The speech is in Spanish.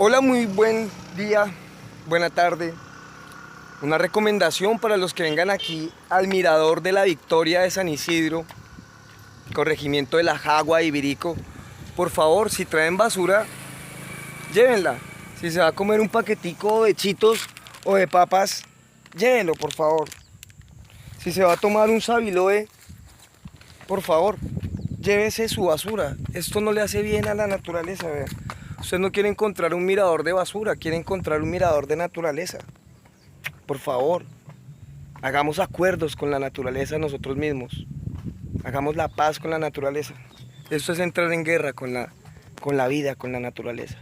Hola, muy buen día, buena tarde. Una recomendación para los que vengan aquí al Mirador de la Victoria de San Isidro, corregimiento de La Jagua, Ibirico. Por favor, si traen basura, llévenla. Si se va a comer un paquetico de chitos o de papas, llévenlo, por favor. Si se va a tomar un Sabiloe, por favor, llévese su basura. Esto no le hace bien a la naturaleza, vea. Usted no quiere encontrar un mirador de basura, quiere encontrar un mirador de naturaleza. Por favor, hagamos acuerdos con la naturaleza nosotros mismos. Hagamos la paz con la naturaleza. Esto es entrar en guerra con la vida, con la naturaleza.